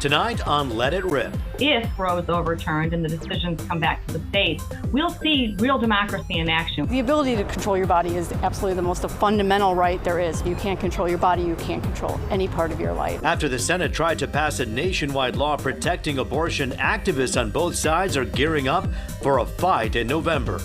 Tonight on Let It Rip. If Roe is overturned and the decisions come back to the states, we'll see real democracy in action. The ability to control your body is absolutely the most fundamental right there is. You can't control your body, you can't control any part of your life. After the Senate tried to pass a nationwide law protecting abortion, activists on both sides are gearing up for a fight in November.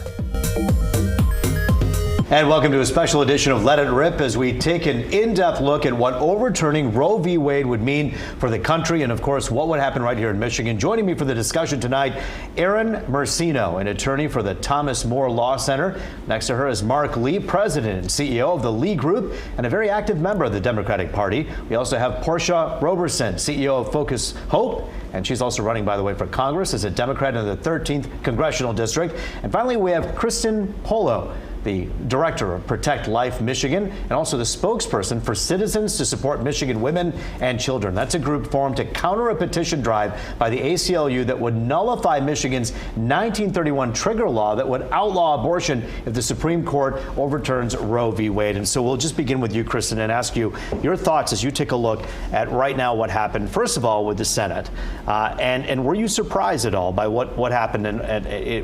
And welcome to a special edition of Let It Rip as we take an in-depth look at what overturning Roe v. Wade would mean for the country and, of course, what would happen right here in Michigan. Joining me for the discussion tonight, Erin Mercino, an attorney for the Thomas More Law Center. Next to her is Mark Lee, president and CEO of the Lee Group and a very active member of the Democratic Party. We also have Portia Roberson, CEO of Focus Hope, and she's also running, by the way, for Congress as a Democrat in the 13th Congressional District. And finally, we have Kristen Polo, the director of Protect Life Michigan, and also the spokesperson for Citizens to Support Michigan Women and Children. That's a group formed to counter a petition drive by the ACLU that would nullify Michigan's 1931 trigger law that would outlaw abortion if the Supreme Court overturns Roe v. Wade. And so we'll just begin with you, Kristen, and ask you your thoughts as you take a look at right now what happened, first of all, with the Senate. And were you surprised at all by what happened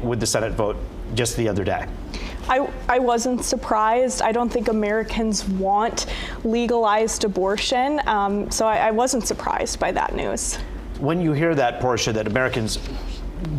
with the Senate vote just the other day? I wasn't surprised. I don't think Americans want legalized abortion, so I wasn't surprised by that news. When you hear that, Portia, that Americans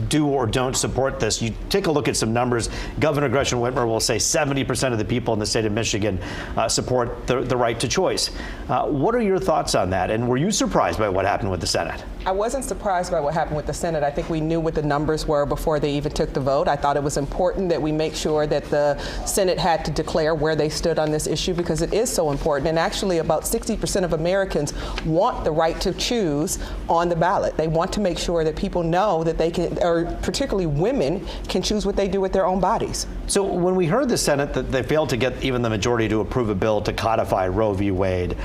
do or don't support this, you take a look at some numbers. Governor Gretchen Whitmer will say 70% of the people in the state of Michigan support the right to choice. What are your thoughts on that? And were you surprised by what happened with the Senate? I wasn't surprised by what happened with the Senate. I think we knew what the numbers were before they even took the vote. I thought it was important that we make sure that the Senate had to declare where they stood on this issue because it is so important. And actually, about 60% of Americans want the right to choose on the ballot. They want to make sure that people know that they can, or particularly women, can choose what they do with their own bodies. So when we heard the Senate that they failed to get even the majority to approve a bill to codify Roe v. Wade,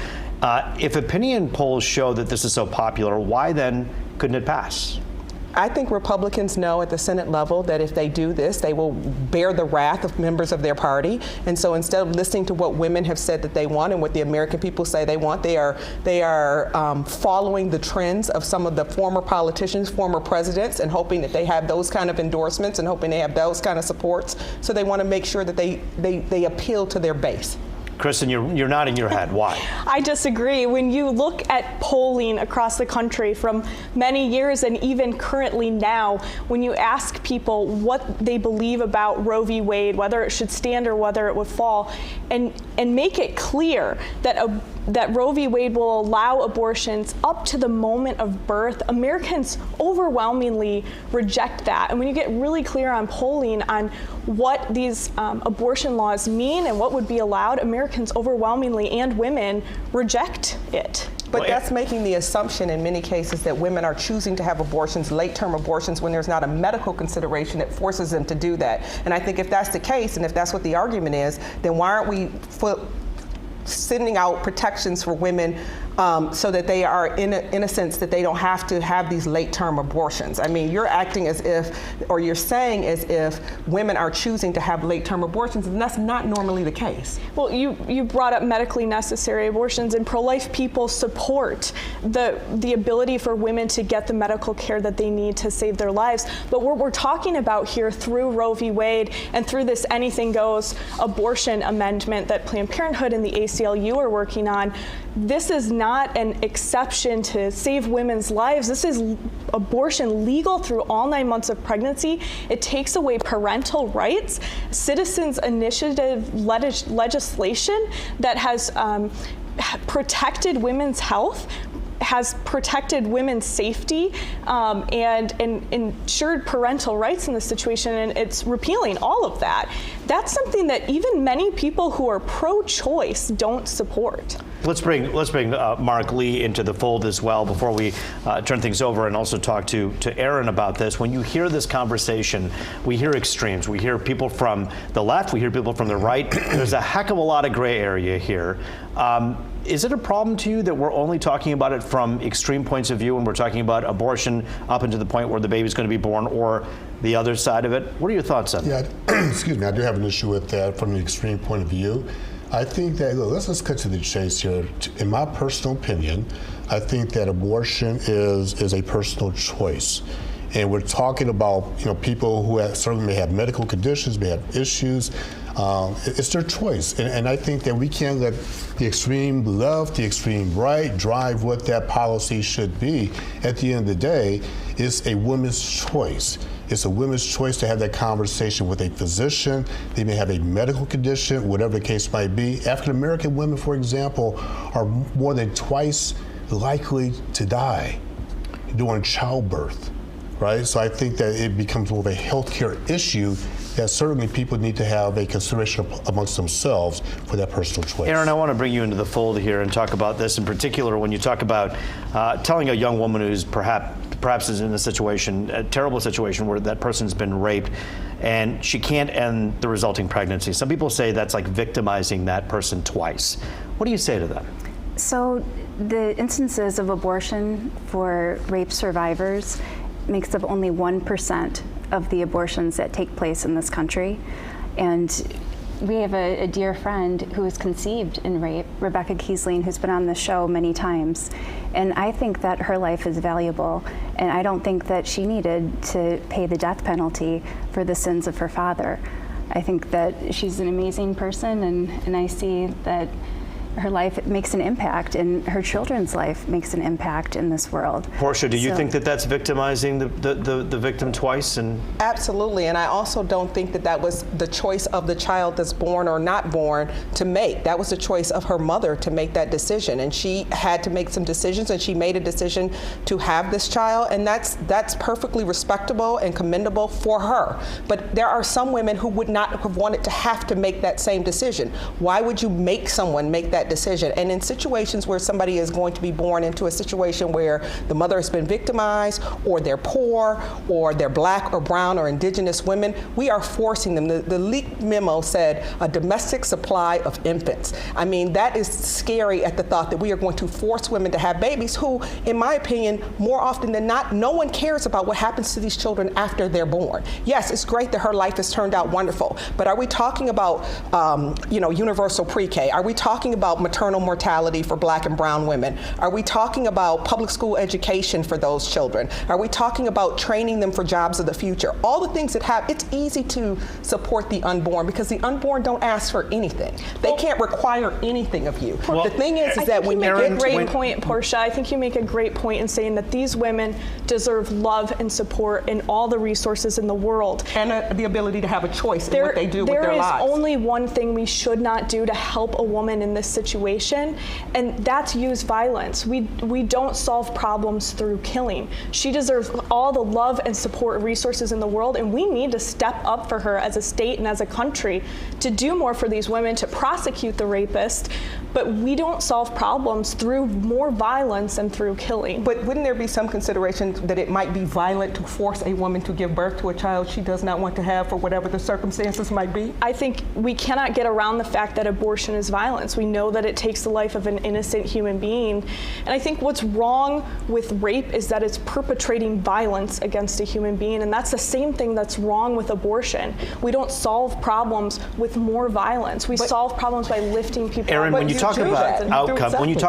if opinion polls show that this is so popular, why then couldn't it pass? I think Republicans know at the Senate level that if they do this, they will bear the wrath of members of their party. And so instead of listening to what women have said that they want and what the American people say they want, they are following the trends of some of the former politicians, former presidents, and hoping that they have those kind of endorsements and hoping they have those kind of supports. So they want to make sure that they appeal to their base. Kristen, you're nodding your head. Why? I disagree. When you look at polling across the country from many years and even currently now, when you ask people what they believe about Roe v. Wade, whether it should stand or whether it would fall, and make it clear that Roe v. Wade will allow abortions up to the moment of birth, Americans overwhelmingly reject that. And when you get really clear on polling on what these abortion laws mean and what would be allowed, Americans overwhelmingly and women reject it. But that's making the assumption in many cases that women are choosing to have abortions, late-term abortions, when there's not a medical consideration that forces them to do that. And I think if that's the case, and if that's what the argument is, then why aren't we sending out protections for women so that they are in a sense that they don't have to have these late-term abortions? I mean, you're acting as if, or you're saying as if women are choosing to have late-term abortions, and that's not normally the case. Well, you brought up medically necessary abortions, and pro-life people support the ability for women to get the medical care that they need to save their lives. But what we're talking about here through Roe v. Wade and through this anything goes abortion amendment that Planned Parenthood and the ACLU are working on, this is not an exception to save women's lives. This is abortion legal through all 9 months of pregnancy. It takes away parental rights. Citizens initiative legislation that has protected women's health, has protected women's safety and ensured parental rights in this situation, and it's repealing all of that. That's something that even many people who are pro-choice don't support. Let's bring Mark Lee into the fold as well before we turn things over and also talk to Erin about this. When you hear this conversation, we hear extremes. We hear people from the left. We hear people from the right. There's a heck of a lot of gray area here. Is it a problem to you that we're only talking about it from extreme points of view when we're talking about abortion up into the point where the baby's going to be born, or the other side of it? What are your thoughts on that? Yeah, excuse me, I do have an issue with that from an extreme point of view. I think that, look, let's cut to the chase here. In my personal opinion, I think that abortion is a personal choice. And we're talking about, people who certainly may have medical conditions, may have issues. It's their choice. And I think that we can't let the extreme left, the extreme right drive what that policy should be. At the end of the day, it's a woman's choice. It's a woman's choice to have that conversation with a physician. They may have a medical condition, whatever the case might be. African American women, for example, are more than twice likely to die during childbirth, right? So I think that it becomes more of a healthcare issue that certainly people need to have a consideration amongst themselves for that personal choice. Aaron, I want to bring you into the fold here and talk about this in particular when you talk about telling a young woman who's perhaps is in a terrible situation where that person's been raped and she can't end the resulting pregnancy. Some people say that's like victimizing that person twice. What do you say to that? So the instances of abortion for rape survivors makes up only 1% of the abortions that take place in this country. And we have a dear friend who was conceived in rape, Rebecca Kiesling, who's been on the show many times. And I think that her life is valuable, and I don't think that she needed to pay the death penalty for the sins of her father. I think that she's an amazing person, and I see that her life makes an impact, and her children's life makes an impact in this world. Portia, do you think that that's victimizing the victim twice? And absolutely, and I also don't think that that was the choice of the child that's born or not born to make. That was the choice of her mother to make that decision, and she had to make some decisions, and she made a decision to have this child, and that's perfectly respectable and commendable for her. But there are some women who would not have wanted to have to make that same decision. Why would you make someone make that decision? And in situations where somebody is going to be born into a situation where the mother has been victimized, or they're poor, or they're black or brown or indigenous women, we are forcing them. The leaked memo said a domestic supply of infants. I mean, that is scary at the thought that we are going to force women to have babies who, in my opinion, more often than not, no one cares about what happens to these children after they're born. Yes, it's great that her life has turned out wonderful, but are we talking about universal pre-K? Are we talking about maternal mortality for black and brown women? Are we talking about public school education for those children? Are we talking about training them for jobs of the future? All the things that have, it's easy to support the unborn because the unborn don't ask for anything. They can't require anything of you. Well, the thing is that when you make a great point, Portia. I think you make a great point in saying that these women deserve love and support and all the resources in the world. And the ability to have a choice in what they do with their lives. There is only one thing we should not do to help a woman in this situation, and that's use violence. We don't solve problems through killing. She deserves all the love and support and resources in the world, and we need to step up for her as a state and as a country to do more for these women, to prosecute the rapist. But we don't solve problems through more violence and through killing. But wouldn't there be some consideration that it might be violent to force a woman to give birth to a child she does not want to have for whatever the circumstances might be? I think we cannot get around the fact that abortion is violence. We know that it takes the life of an innocent human being. And I think what's wrong with rape is that it's perpetrating violence against a human being. And that's the same thing that's wrong with abortion. We don't solve problems with more violence. We solve problems by lifting people Aaron, up. when you talk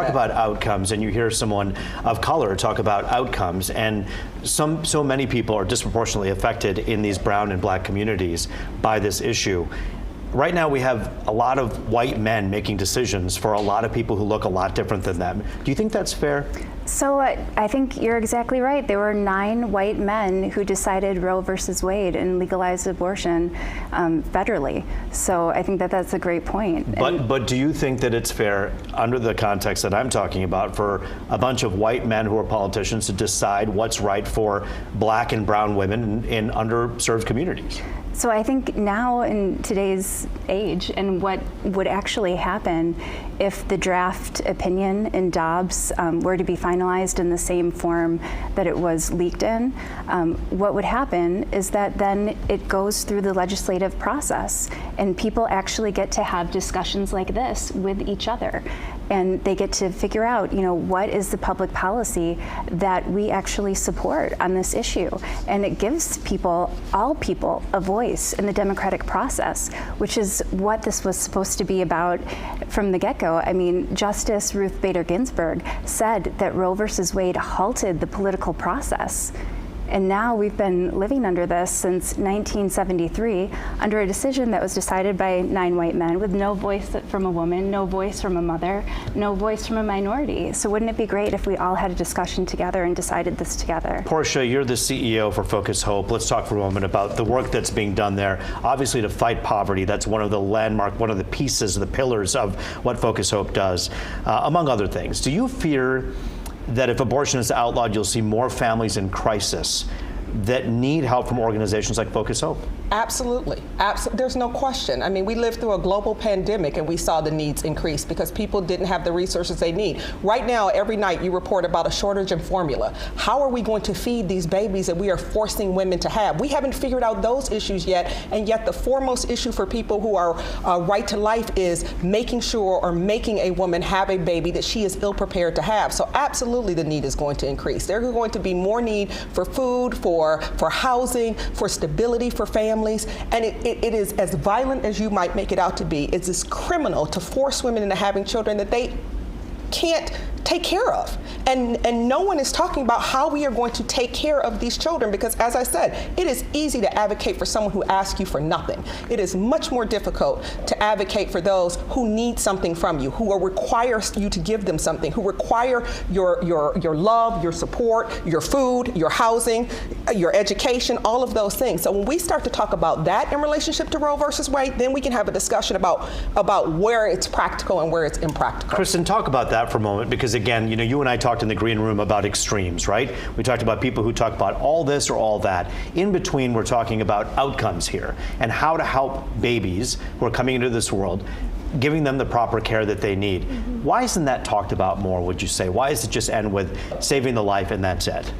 about outcomes and you hear someone of color talk about outcomes, and so many people are disproportionately affected in these brown and black communities by this issue. Right now we have a lot of white men making decisions for a lot of people who look a lot different than them. Do you think that's fair? So I think you're exactly right. There were 9 white men who decided Roe versus Wade and legalized abortion federally. So I think that that's a great point. But do you think that it's fair, under the context that I'm talking about, for a bunch of white men who are politicians to decide what's right for black and brown women in underserved communities? So I think now in today's age, and what would actually happen if the draft opinion in Dobbs were to be finalized in the same form that it was leaked in, what would happen is that then it goes through the legislative process and people actually get to have discussions like this with each other. and they get to figure out, what is the public policy that we actually support on this issue. And it gives all people, a voice in the democratic process, which is what this was supposed to be about from the get-go. I mean, Justice Ruth Bader Ginsburg said that Roe versus Wade halted the political process. And now we've been living under this since 1973, under a decision that was decided by 9 white men with no voice from a woman, no voice from a mother, no voice from a minority. So wouldn't it be great if we all had a discussion together and decided this together? Portia, you're the CEO for Focus Hope. Let's talk for a moment about the work that's being done there. Obviously, to fight poverty, that's one of the pieces, the pillars of what Focus Hope does, among other things. Do you fear that if abortion is outlawed, you'll see more families in crisis that need help from organizations like Focus Hope? Absolutely. There's no question. I mean, we lived through a global pandemic and we saw the needs increase because people didn't have the resources they need. Right now, every night you report about a shortage in formula. How are we going to feed these babies that we are forcing women to have? We haven't figured out those issues yet, and yet the foremost issue for people who are right to life is making sure or making a woman have a baby that she is ill prepared to have. So absolutely the need is going to increase. There's going to be more need for food, for housing, for stability for families. And it is as violent as you might make it out to be. It's as criminal to force women into having children that they can't take care of. And no one is talking about how we are going to take care of these children, because as I said, it is easy to advocate for someone who asks you for nothing. It is much more difficult to advocate for those who need something from you, who require you to give them something, who require your love, your support, your food, your housing, your education, all of those things. So when we start to talk about that in relationship to Roe versus Wade, then we can have a discussion about where it's practical and where it's impractical. Kristen, talk about that for a moment, because again, you and I talked in the green room about extremes, right? We talked about people who talk about all this or all that. In between, we're talking about outcomes here and how to help babies who are coming into this world, giving them the proper care that they need. Mm-hmm. Why isn't that talked about more, would you say? Why does it just end with saving the life and that's it?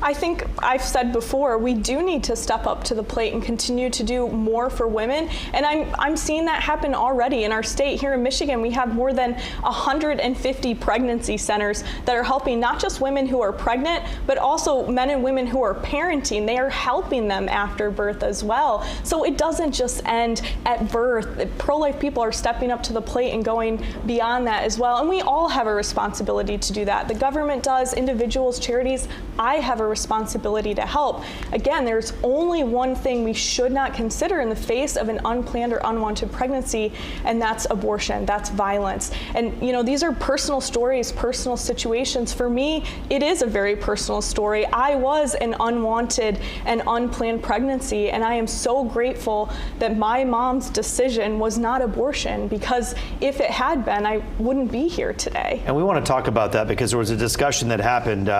I think I've said before, we do need to step up to the plate and continue to do more for women. And I'm seeing that happen already in our state. Here in Michigan, we have more than 150 pregnancy centers that are helping not just women who are pregnant, but also men and women who are parenting. They are helping them after birth as well. So it doesn't just end at birth. Pro-life people are stepping up to the plate and going beyond that as well. And we all have a responsibility to do that. The government does, individuals, charities. I have a responsibility to help. Again, there's only one thing we should not consider in the face of an unplanned or unwanted pregnancy, and that's abortion. That's violence. And these are personal stories, personal situations. For me, it is a very personal story. I was an unwanted and unplanned pregnancy, and I am so grateful that my mom's decision was not abortion, because if it had been, I wouldn't be here today. And we want to talk about that because there was a discussion that happened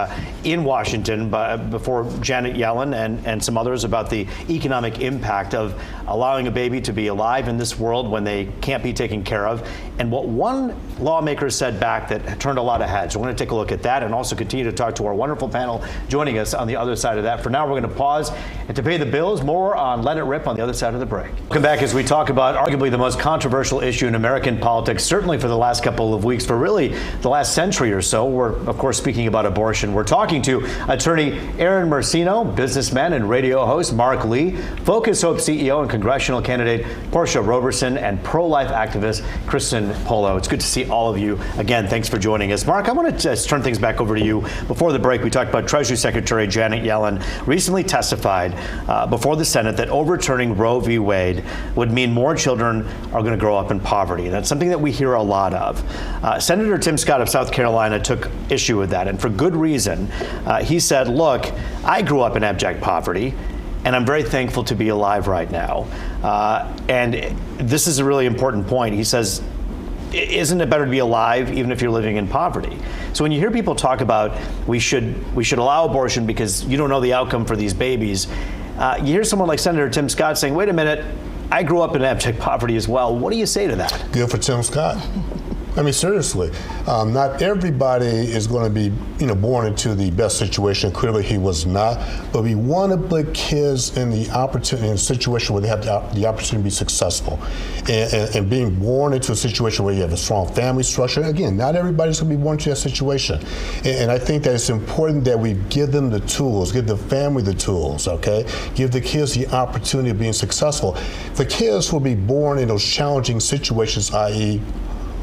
in Washington before Janet Yellen and some others about the economic impact of allowing a baby to be alive in this world when they can't be taken care of. And what one lawmaker said back that turned a lot of heads. We're going to take a look at that and also continue to talk to our wonderful panel joining us on the other side of that. For now, we're going to pause and to pay the bills. More on Let It Rip on the other side of the break. Welcome back as we talk about arguably the most controversial issue in American politics, certainly for the last couple of weeks, for really the last century or so. We're, of course, speaking about abortion. We're talking to attorney Aaron Mercino, businessman and radio host Mark Lee, Focus Hope CEO and congressional candidate Portia Roberson, and pro-life activist Kristen Polo. It's good to see all of you again. Thanks for joining us. Mark, I want to just turn things back over to you. Before the break, we talked about Treasury Secretary Janet Yellen recently testified before the Senate that overturning Roe v. Wade would mean more children are going to grow up in poverty. And that's something that we hear a lot of. Senator Tim Scott of South Carolina took issue with that, and for good reason. He said, look, I grew up in abject poverty, and I'm very thankful to be alive right now. And this is a really important point. He says, isn't it better to be alive even if you're living in poverty? So when you hear people talk about we should allow abortion because you don't know the outcome for these babies, you hear someone like Senator Tim Scott saying, wait a minute, I grew up in abject poverty as well. What do you say to that? Good for Tim Scott. I mean, seriously, not everybody is going to be, born into the best situation. Clearly, he was not. But we want to put kids in the opportunity, in a situation where they have the opportunity to be successful, and being born into a situation where you have a strong family structure. Again, not everybody's going to be born into that situation, and I think that it's important that we give them the tools, give the family the tools. Okay, give the kids the opportunity of being successful. The kids will be born in those challenging situations, i.e.,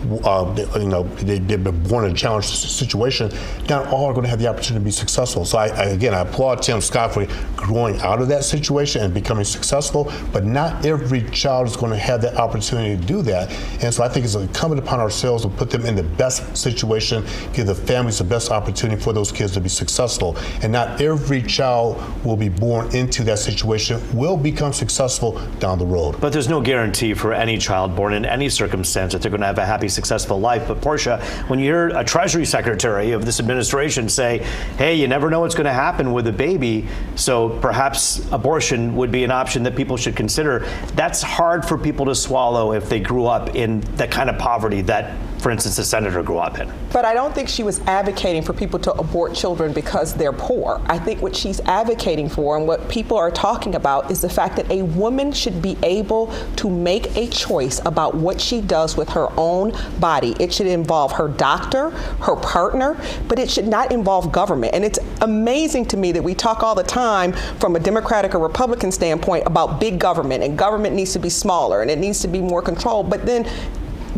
they've been born in a challenged situation. Not all are going to have the opportunity to be successful. So I applaud Tim Scott for growing out of that situation and becoming successful, but not every child is going to have that opportunity to do that. And so I think it's incumbent upon ourselves to put them in the best situation, give the families the best opportunity for those kids to be successful. And not every child will be born into that situation, will become successful down the road. But there's no guarantee for any child born in any circumstance that they're going to have a happy, successful life. But Portia, when you hear a Treasury Secretary of this administration say, hey, you never know what's going to happen with a baby, so perhaps abortion would be an option that people should consider, that's hard for people to swallow if they grew up in the kind of poverty that, for instance, the senator grew up in. But I don't think she was advocating for people to abort children because they're poor. I think what she's advocating for and what people are talking about is the fact that a woman should be able to make a choice about what she does with her own body. It should involve her doctor, her partner, but it should not involve government. And it's amazing to me that we talk all the time from a Democratic or Republican standpoint about big government, and government needs to be smaller and it needs to be more controlled. But then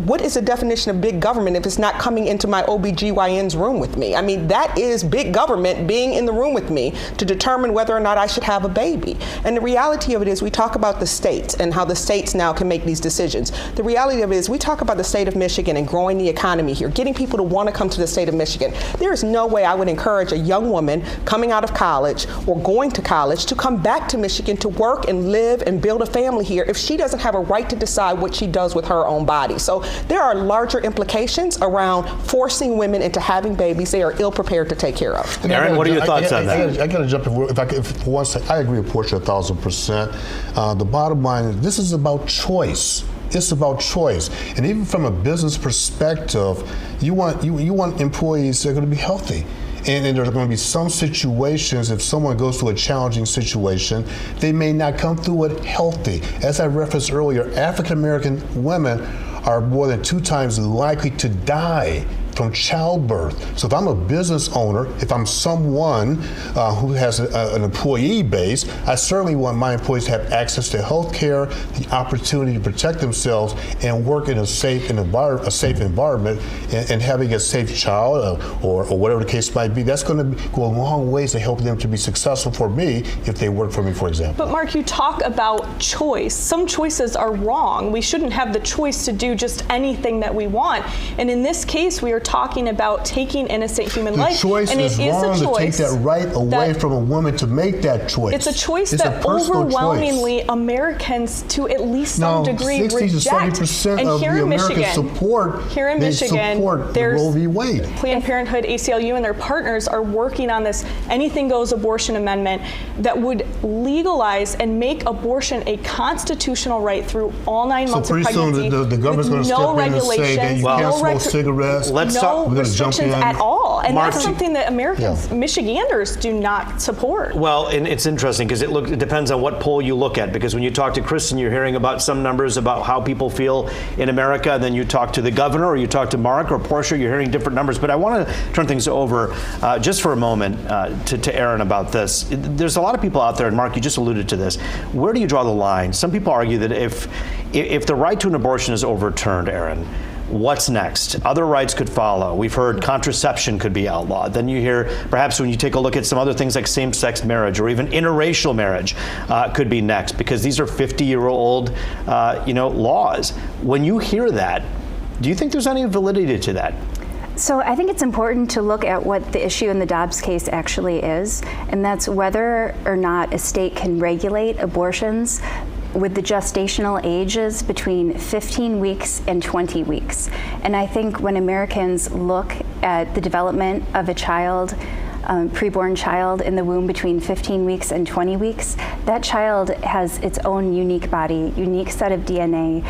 what is the definition of big government if it's not coming into my OBGYN's room with me? I mean, that is big government being in the room with me to determine whether or not I should have a baby. And the reality of it is we talk about the states and how the states now can make these decisions. The reality of it is we talk about the state of Michigan and growing the economy here, getting people to want to come to the state of Michigan. There is no way I would encourage a young woman coming out of college or going to college to come back to Michigan to work and live and build a family here if she doesn't have a right to decide what she does with her own body. So there are larger implications around forcing women into having babies they are ill prepared to take care of. Aaron, what are your thoughts on that? I got to jump in. If one second, I agree with Portia 1,000%. The bottom line is this is about choice. It's about choice. And even from a business perspective, you want employees that are going to be healthy. And there's going to be some situations, if someone goes through a challenging situation, they may not come through it healthy. As I referenced earlier, African American women are more than 2 times likely to die from childbirth. So if I'm a business owner, if I'm someone who has an employee base, I certainly want my employees to have access to health care, the opportunity to protect themselves and work in a safe environment, and having a safe child or whatever the case might be. That's going to go a long ways to help them to be successful for me if they work for me, for example. But Mark, you talk about choice. Some choices are wrong. We shouldn't have the choice to do just anything that we want. And in this case, we are talking about taking innocent human life. The choice is wrong to take that right away from a woman to make that choice. It's a choice that overwhelmingly Americans, to at least some degree, 60 to 70% of the Americans support. Here in Michigan, there's Roe v. Wade. Planned Parenthood, ACLU, and their partners are working on this anything goes abortion amendment that would legalize and make abortion a constitutional right through all 9 months of pregnancy. So pretty soon the government's going to step in and say that you can't smoke cigarettes. No restrictions at all. And Mark, that's something that Americans, Michiganders, do not support. Well, and it's interesting because it depends on what poll you look at, because when you talk to Kristen, you're hearing about some numbers about how people feel in America, and then you talk to the governor or you talk to Mark or Portia, you're hearing different numbers. But I want to turn things over just for a moment to Aaron about this. There's a lot of people out there, and Mark, you just alluded to this. Where do you draw the line? Some people argue that if the right to an abortion is overturned, Aaron, what's next? Other rights could follow. We've heard contraception could be outlawed. Then you hear, perhaps when you take a look at some other things like same-sex marriage or even interracial marriage could be next, because these are 50-year-old laws. When you hear that, do you think there's any validity to that? So I think it's important to look at what the issue in the Dobbs case actually is, and that's whether or not a state can regulate abortions with the gestational ages between 15 weeks and 20 weeks. And I think when Americans look at the development of a child, preborn child in the womb between 15 weeks and 20 weeks, that child has its own unique body, unique set of DNA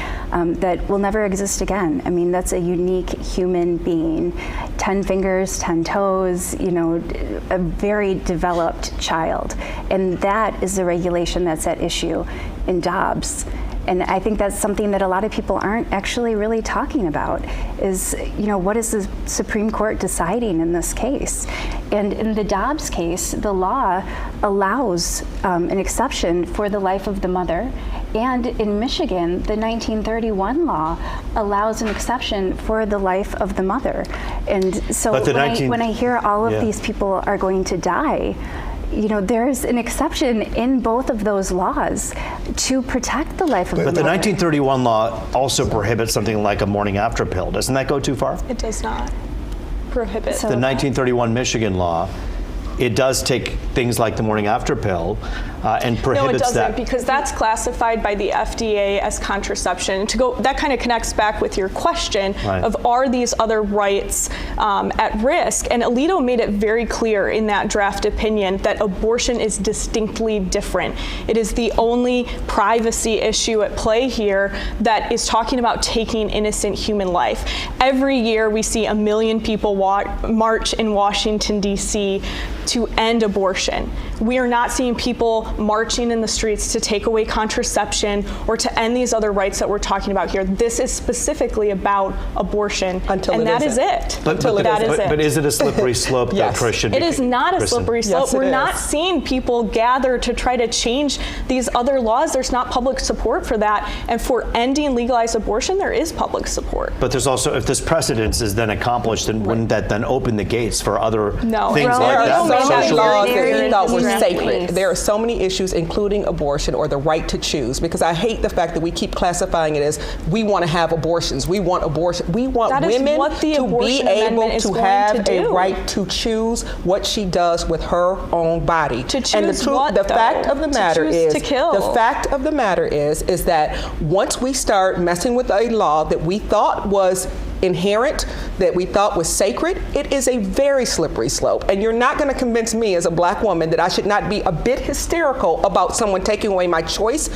that will never exist again. I mean, that's a unique human being. 10 fingers, 10 toes, you know, a very developed child. And that is the regulation that's at issue in Dobbs. And I think that's something that a lot of people aren't actually really talking about is, you know, what is the Supreme Court deciding in this case? And in the Dobbs case, the law allows an exception for the life of the mother. And in Michigan, the 1931 law allows an exception for the life of the mother. And so when I hear all of these people are going to die, you know, there's an exception in both of those laws to protect the life of the mother. But the 1931 law also prohibits something like a morning after pill. Doesn't that go too far? It does not prohibit. The 1931 Michigan law, it does take things like the morning after pill and prohibits that. No, it doesn't, because that's classified by the FDA as contraception. That kind of connects back with your question of are these other rights at risk? And Alito made it very clear in that draft opinion that abortion is distinctly different. It is the only privacy issue at play here that is talking about taking innocent human life. Every year we see 1 million people march in Washington, D.C. to end abortion. We are not seeing people marching in the streets to take away contraception or to end these other rights that we're talking about here. This is specifically about abortion, and that is it. But is it a slippery slope, though, Christian? It is not a slippery slope. Yes, we're not seeing people gather to try to change these other laws. There's not public support for that. And for ending legalized abortion, there is public support. But there's also, if this precedence is then accomplished, then wouldn't that then open the gates for other things like that? There are so many laws that we thought were sacred. Place. There are so many issues, including abortion or the right to choose, because I hate the fact that we keep classifying it as we want to have abortions. We want abortion. We want women to be able to have a right to choose what she does with her own body. To choose and the fact of the matter is, the fact of the matter is that once we start messing with a law that we thought was inherent, that we thought was sacred, it is a very slippery slope. And you're not going to convince me as a black woman that I should not be a bit hysterical about someone taking away my choice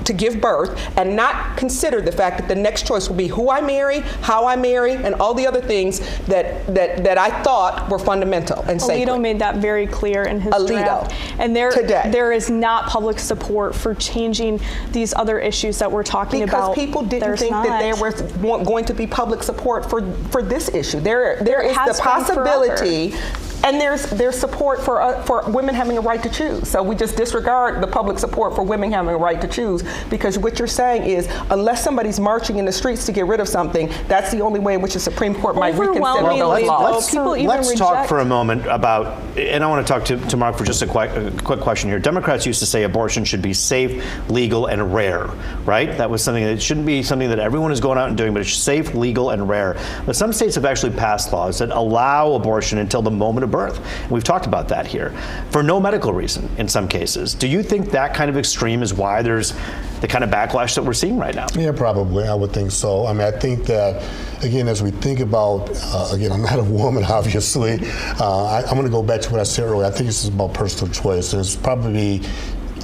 to give birth and not consider the fact that the next choice will be who I marry, how I marry, and all the other things that I thought were fundamental and sacred. Alito made that very clear in his draft. And there is not public support for changing these other issues that we're talking about. Because people didn't think that there was going to be public support for this issue. There is the possibility, and there's support for women having a right to choose. So we just disregard the public support for women having a right to choose, because what you're saying is unless somebody's marching in the streets to get rid of something, that's the only way in which the Supreme Court might reconsider those laws. Let's talk for a moment about, and I want to talk to Mark for just a quick question here. Democrats used to say abortion should be safe, legal, and rare, right? That was something that shouldn't be something that everyone is going out and doing, but it's safe, legal, and rare. But some states have actually passed laws that allow abortion until the moment of birth. And we've talked about that here for no medical reason in some cases. Do you think that kind of extreme is why there's the kind of backlash that we're seeing right now? Yeah, probably. I would think so. I mean, I think that, again, as we think about, again, I'm not a woman, obviously. I'm going to go back to what I said earlier. I think this is about personal choice. There's probably,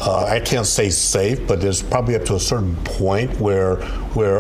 I can't say safe, but there's probably up to a certain point where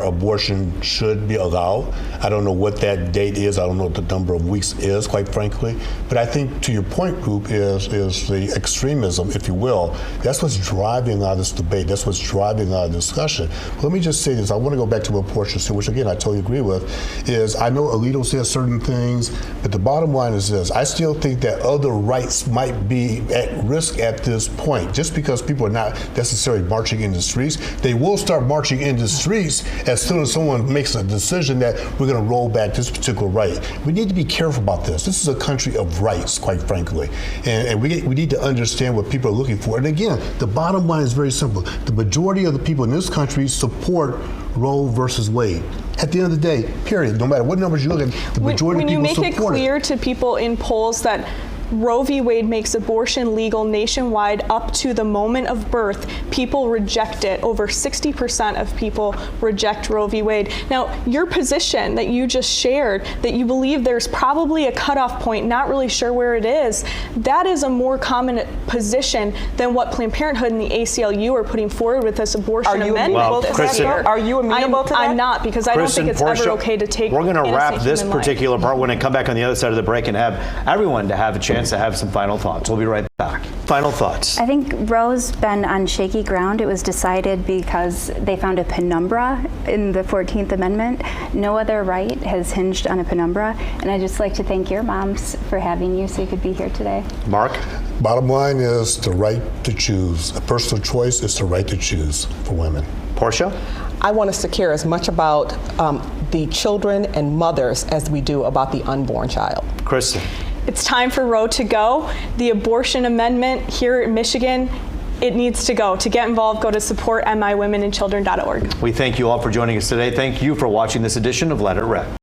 abortion should be allowed. I don't know what that date is. I don't know what the number of weeks is, quite frankly. But I think, to your point, Group, is the extremism, if you will. That's what's driving a lot of this debate. That's what's driving a lot of discussion. But let me just say this. I want to go back to abortion, which, again, I totally agree with, is I know Alito says certain things, but the bottom line is this. I still think that other rights might be at risk at this point. Just because people are not necessarily marching in the streets, they will start marching in the streets as soon as someone makes a decision that we're going to roll back this particular right. We need to be careful about this. This is a country of rights, quite frankly. And we need to understand what people are looking for. And again, the bottom line is very simple. The majority of the people in this country support Roe versus Wade. At the end of the day, period, no matter what numbers you look at, the majority of people support it. When you make it clear to people in polls that Roe v. Wade makes abortion legal nationwide up to the moment of birth. People reject it. Over 60% of people reject Roe v. Wade. Now, your position that you just shared, that you believe there's probably a cutoff point, not really sure where it is, that is a more common position than what Planned Parenthood and the ACLU are putting forward with this abortion amendment. Well, Kristen, are you amenable to that? I'm not, because I don't think it's ever okay to take. We're going to wrap innocent this human life. particular part when I come back on the other side of the break and have everyone to have a chance to have some final thoughts. We'll be right back. Final thoughts. I think Roe's been on shaky ground. It was decided because they found a penumbra in the 14th Amendment. No other right has hinged on a penumbra. And I'd just like to thank your moms for having you so you could be here today. Mark? Bottom line is the right to choose. A personal choice is the right to choose for women. Portia? I want us to care as much about the children and mothers as we do about the unborn child. Kristen? It's time for Roe to go. The abortion amendment here in Michigan, it needs to go. To get involved, go to supportmiwomenandchildren.org. We thank you all for joining us today. Thank you for watching this edition of Let It Rip.